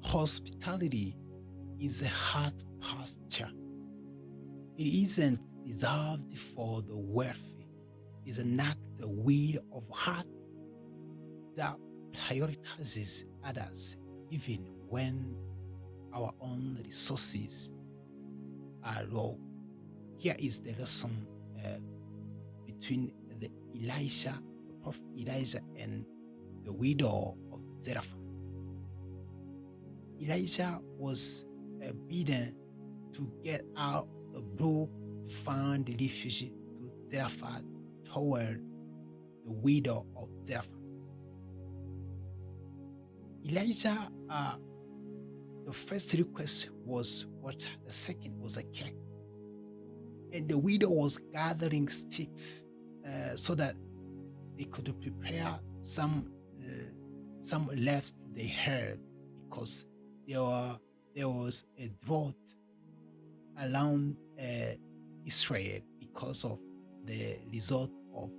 Hospitality is a heart posture. It isn't reserved for the wealthy. It's an act will of heart that prioritizes others even when our own resources are low. Here is the lesson uh, between the prophet Elijah, and the widow of Zarephath. Elijah was bidden to get out the brook to find refuge to Zarephath toward the widow of Zarephath. Elijah, the first request was water, the second was a cake. And the widow was gathering sticks so that they could prepare some left they had, because there was a drought around Israel because of the result of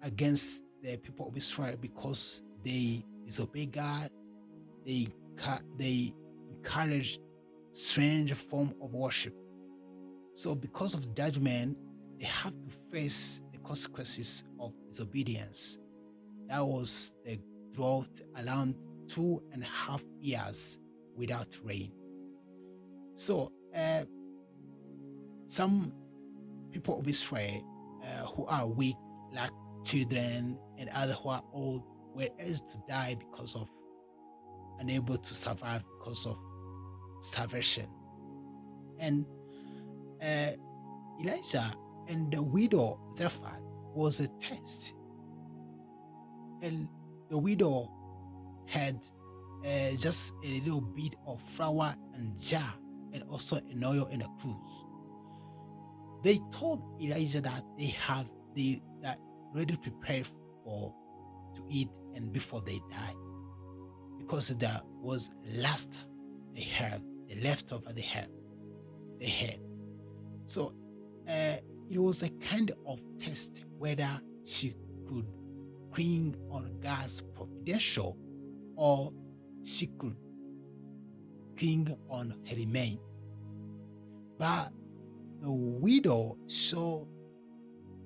against the people of Israel, because they disobey God. They encourage strange form of worship. So because of the judgment, they have to face the consequences of disobedience. That was the drought around 2.5 years without rain. So some people of Israel who are weak, like children, and others who are old, were asked to die because of unable to survive because of starvation. And Elijah and the widow Zarephath was a test. And the widow had just a little bit of flour and jar, and also an oil in a cruse. They told Elijah that they ready prepared for to eat and before they die, because that was last they had, the leftover they had. So it was a kind of test whether she could cling on God's providential, or she could cling on her remain. But the widow saw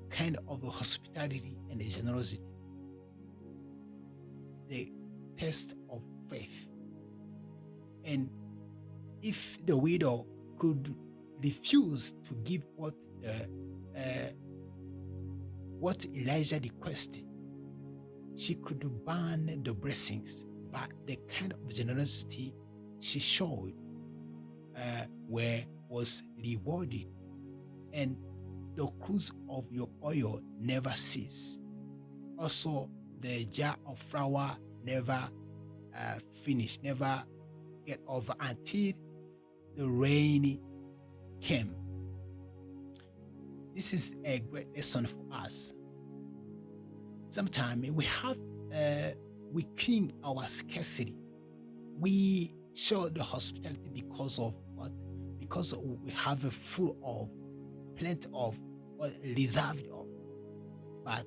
kind of a hospitality and a generosity, the test of faith. And if the widow could refuse to give what Elijah requested, she could burn the blessings. But the kind of generosity she showed was rewarded, and the cruse of your oil never cease. Also, the jar of flour never finish, never get over until the rain came. This is a great lesson for us. Sometimes we cling our scarcity. We show the hospitality because of what? Because we have a full of, plenty of, or reserved of. But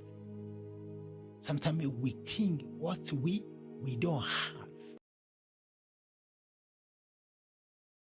sometimes we cling what we don't have.